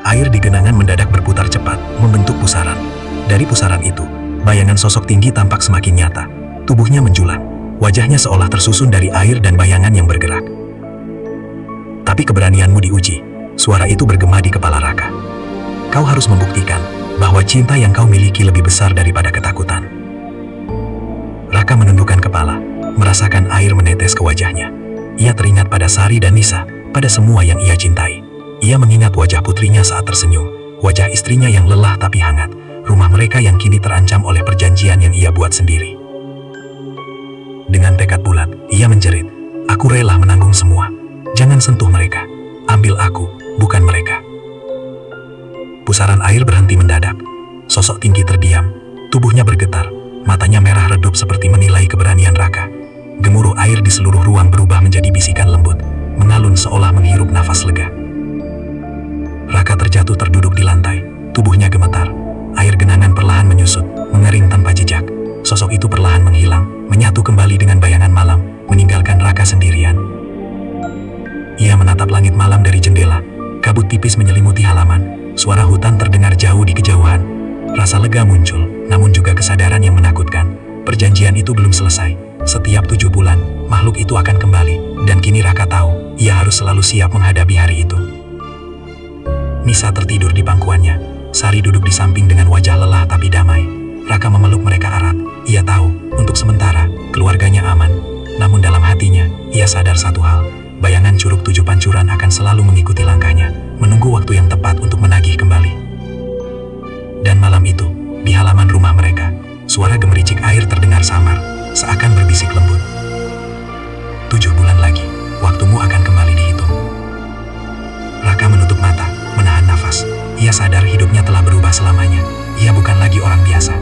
Air di genangan mendadak berputar cepat, membentuk pusaran. Dari pusaran itu, bayangan sosok tinggi tampak semakin nyata. Tubuhnya menjulang, wajahnya seolah tersusun dari air dan bayangan yang bergerak. Tapi keberanianmu diuji, suara itu bergema di kepala Raka. Kau harus membuktikan bahwa cinta yang kau miliki lebih besar daripada ketakutan. Raka menundukkan kepala, merasakan air menetes ke wajahnya. Ia teringat pada Sari dan Nisa, pada semua yang ia cintai. Ia mengingat wajah putrinya saat tersenyum, wajah istrinya yang lelah tapi hangat, rumah mereka yang kini terancam oleh perjanjian yang ia buat sendiri. Dengan tekad bulat, ia menjerit, aku rela menanggung semua. Jangan sentuh mereka. Ambil aku, bukan mereka. Pusaran air berhenti mendadak. Sosok tinggi terdiam, tubuhnya bergetar, matanya merah redup seperti menilai keberanian Raka. Gemuruh air di seluruh ruang berubah menjadi bisikan lembut, mengalun seolah menghirup nafas lega. Raka terjatuh terduduk di lantai, tubuhnya gemetar. Air genangan perlahan menyusut, mengering tanpa jejak. Sosok itu perlahan menghilang, menyatu kembali dengan bayangan malam, meninggalkan Raka sendirian. Ia menatap langit malam dari jendela. Kabut tipis menyelimuti halaman. Suara hutan terdengar jauh di kejauhan. Rasa lega muncul, namun juga kesadaran yang menakutkan. Perjanjian itu belum selesai. Setiap 7 bulan, makhluk itu akan kembali. Dan kini Raka tahu, ia harus selalu siap menghadapi hari itu. Nisa tertidur di pangkuannya. Sari duduk di samping dengan wajah lelah tapi damai. Raka memeluk mereka erat. Ia tahu, untuk sementara, keluarganya aman. Namun dalam hatinya, ia sadar satu hal. bayangan Curug Tujuh Pancuran akan selalu mengikuti langkahnya, menunggu waktu yang tepat untuk menagih kembali. Dan malam itu, di halaman rumah mereka, suara gemericik air terdengar samar, seakan berbisik lembut. 7 bulan lagi, waktumu akan kembali dihitung. Raka menutup mata, menahan nafas. Ia sadar hidupnya telah berubah selamanya. Ia bukan lagi orang biasa.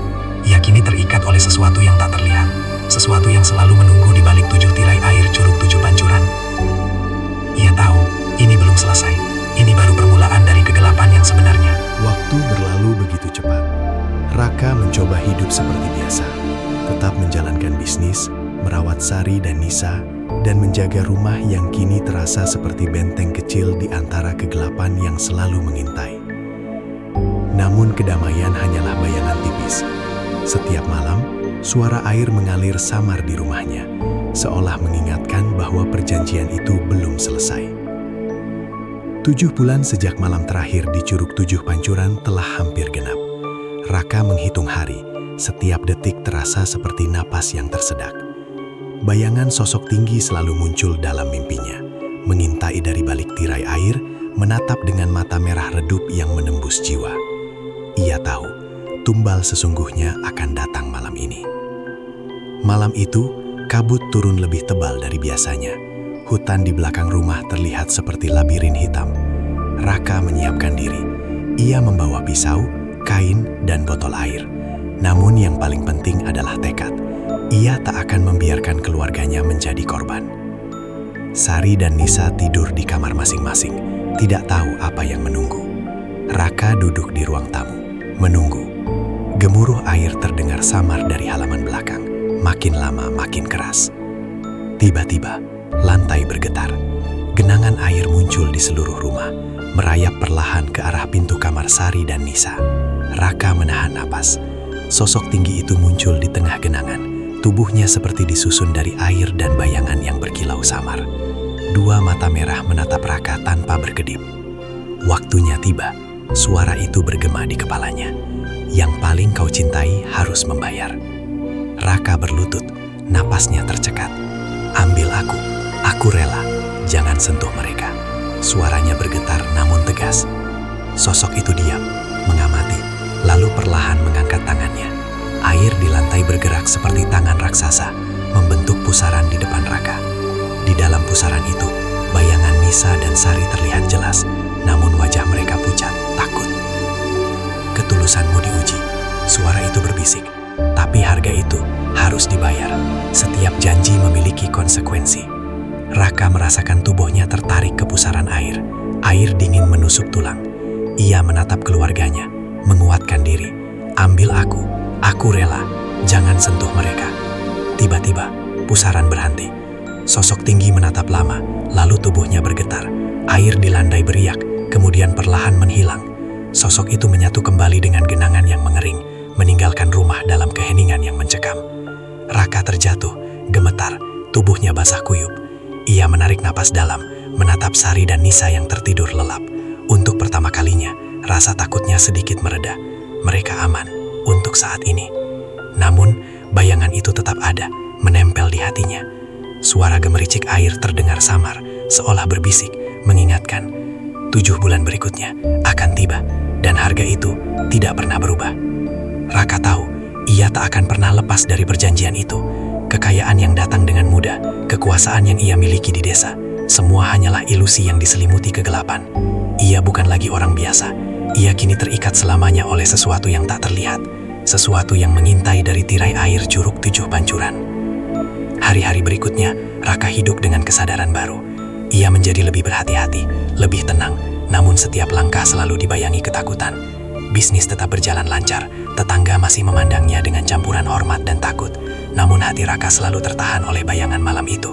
Ia kini terikat oleh sesuatu yang tak terlihat, sesuatu yang selalu menunggu di balik 7 tirai air Curug Tujuh Pancuran. Ia tahu, ini belum selesai. Ini baru permulaan dari kegelapan yang sebenarnya. Waktu berlalu begitu cepat. Raka mencoba hidup seperti biasa, tetap menjalankan bisnis, merawat Sari dan Nisa, dan menjaga rumah yang kini terasa seperti benteng kecil di antara kegelapan yang selalu mengintai. Namun kedamaian hanyalah bayangan tipis. Setiap malam, suara air mengalir samar di rumahnya, seolah mengingatkan bahwa perjanjian itu belum selesai. 7 bulan sejak malam terakhir di Curug Tujuh Pancuran telah hampir genap. Raka menghitung hari, setiap detik terasa seperti napas yang tersedak. Bayangan sosok tinggi selalu muncul dalam mimpinya, mengintai dari balik tirai air, menatap dengan mata merah redup yang menembus jiwa. Ia tahu, tumbal sesungguhnya akan datang malam ini. Malam itu, kabut turun lebih tebal dari biasanya. Hutan di belakang rumah terlihat seperti labirin hitam. Raka menyiapkan diri. Ia membawa pisau, kain, dan botol air. Namun yang paling penting adalah tekad. Ia tak akan membiarkan keluarganya menjadi korban. Sari dan Nisa tidur di kamar masing-masing, tidak tahu apa yang menunggu. Raka duduk di ruang tamu, menunggu. Gemuruh air terdengar samar dari halaman belakang, makin lama makin keras. Tiba-tiba, lantai bergetar. Genangan air muncul di seluruh rumah, merayap perlahan ke arah pintu kamar Sari dan Nisa. Raka menahan napas. Sosok tinggi itu muncul di tengah genangan. Tubuhnya seperti disusun dari air dan bayangan yang berkilau samar. 2 mata merah menatap Raka tanpa berkedip. Waktunya tiba. Suara itu bergema di kepalanya. Yang paling kau cintai harus membayar. Raka berlutut, napasnya tercekat. Ambil aku rela, jangan sentuh mereka. Suaranya bergetar namun tegas. Sosok itu diam, mengamati, lalu perlahan mengangkat tangannya. Air di lantai bergerak seperti tangan raksasa, membentuk pusaran di depan Raka. Di dalam pusaran itu, bayangan Nisa dan Sari terlihat jelas, namun wajah mereka pucat, takut. Ketulusanmu diuji, suara itu berbisik. Tapi harga itu harus dibayar. Setiap janji memiliki konsekuensi. Raka merasakan tubuhnya tertarik ke pusaran air. Air dingin menusuk tulang. Ia menatap keluarganya, menguatkan diri. Ambil aku rela, jangan sentuh mereka. Tiba-tiba, pusaran berhenti. Sosok tinggi menatap lama, lalu tubuhnya bergetar. Air di landai beriak, kemudian perlahan menghilang. Sosok itu menyatu kembali dengan genangan yang mengering, meninggalkan rumah dalam keheningan yang mencekam. Raka terjatuh, gemetar, tubuhnya basah kuyup. Ia menarik napas dalam, menatap Sari dan Nisa yang tertidur lelap. Untuk pertama kalinya, rasa takutnya sedikit mereda. Mereka aman untuk saat ini. Namun, bayangan itu tetap ada, menempel di hatinya. Suara gemericik air terdengar samar, seolah berbisik, mengingatkan 7 bulan berikutnya akan tiba, dan harga itu tidak pernah berubah. Raka tahu, ia tak akan pernah lepas dari perjanjian itu. Kekayaan yang datang dengan mudah, kekuasaan yang ia miliki di desa, semua hanyalah ilusi yang diselimuti kegelapan. Ia bukan lagi orang biasa. Ia kini terikat selamanya oleh sesuatu yang tak terlihat, sesuatu yang mengintai dari tirai air Curug Tujuh Pancuran. Hari-hari berikutnya, Raka hidup dengan kesadaran baru. Ia menjadi lebih berhati-hati, lebih tenang, namun setiap langkah selalu dibayangi ketakutan. Bisnis tetap berjalan lancar, tetangga masih memandangnya dengan campuran hormat dan takut. Namun hati Raka selalu tertahan oleh bayangan malam itu.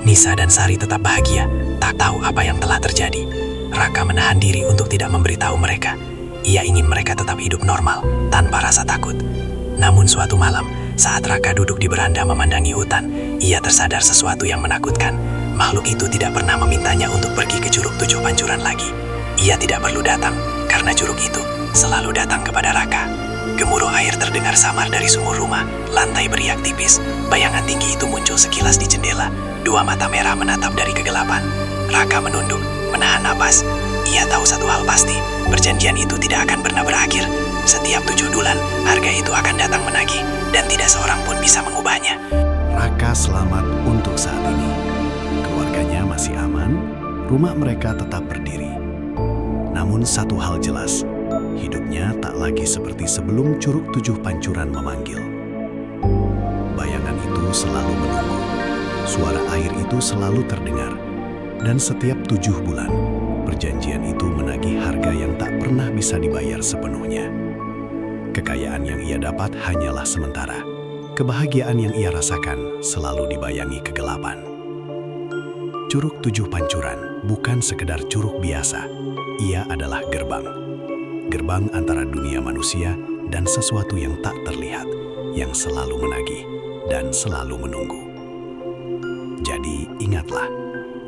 Nisa dan Sari tetap bahagia, tak tahu apa yang telah terjadi. Raka menahan diri untuk tidak memberitahu mereka. Ia ingin mereka tetap hidup normal, tanpa rasa takut. Namun suatu malam, saat Raka duduk di beranda memandangi hutan, ia tersadar sesuatu yang menakutkan. Makhluk itu tidak pernah memintanya untuk pergi ke Curug Tujuh Pancuran lagi. Ia tidak perlu datang, karena curug itu selalu datang kepada Raka. Gemuruh air terdengar samar dari sumur rumah. Lantai beriak tipis. Bayangan tinggi itu muncul sekilas di jendela. Dua mata merah menatap dari kegelapan. Raka menunduk, menahan napas. Ia tahu satu hal pasti, perjanjian itu tidak akan pernah berakhir. Setiap 7 bulan, harga itu akan datang menagih, dan tidak seorang pun bisa mengubahnya. Raka selamat untuk saat ini. Keluarganya masih aman, rumah mereka tetap berdiri. Namun satu hal jelas, hidupnya tak lagi seperti sebelum Curug 7 Pancuran memanggil. Bayangan itu selalu menunggu, suara air itu selalu terdengar, dan setiap 7 bulan, perjanjian itu menagih harga yang tak pernah bisa dibayar sepenuhnya. Kekayaan yang ia dapat hanyalah sementara. Kebahagiaan yang ia rasakan selalu dibayangi kegelapan. Curug 7 Pancuran bukan sekedar curug biasa. Ia adalah gerbang. Gerbang antara dunia manusia dan sesuatu yang tak terlihat, yang selalu menagih dan selalu menunggu. Jadi ingatlah,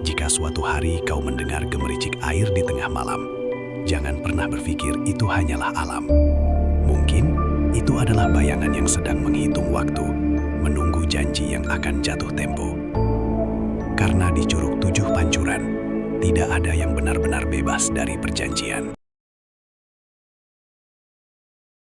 jika suatu hari kau mendengar gemericik air di tengah malam, jangan pernah berpikir itu hanyalah alam. Mungkin itu adalah bayangan yang sedang menghitung waktu, menunggu janji yang akan jatuh tempo. Karena di Curug 7 Pancuran, tidak ada yang benar-benar bebas dari perjanjian.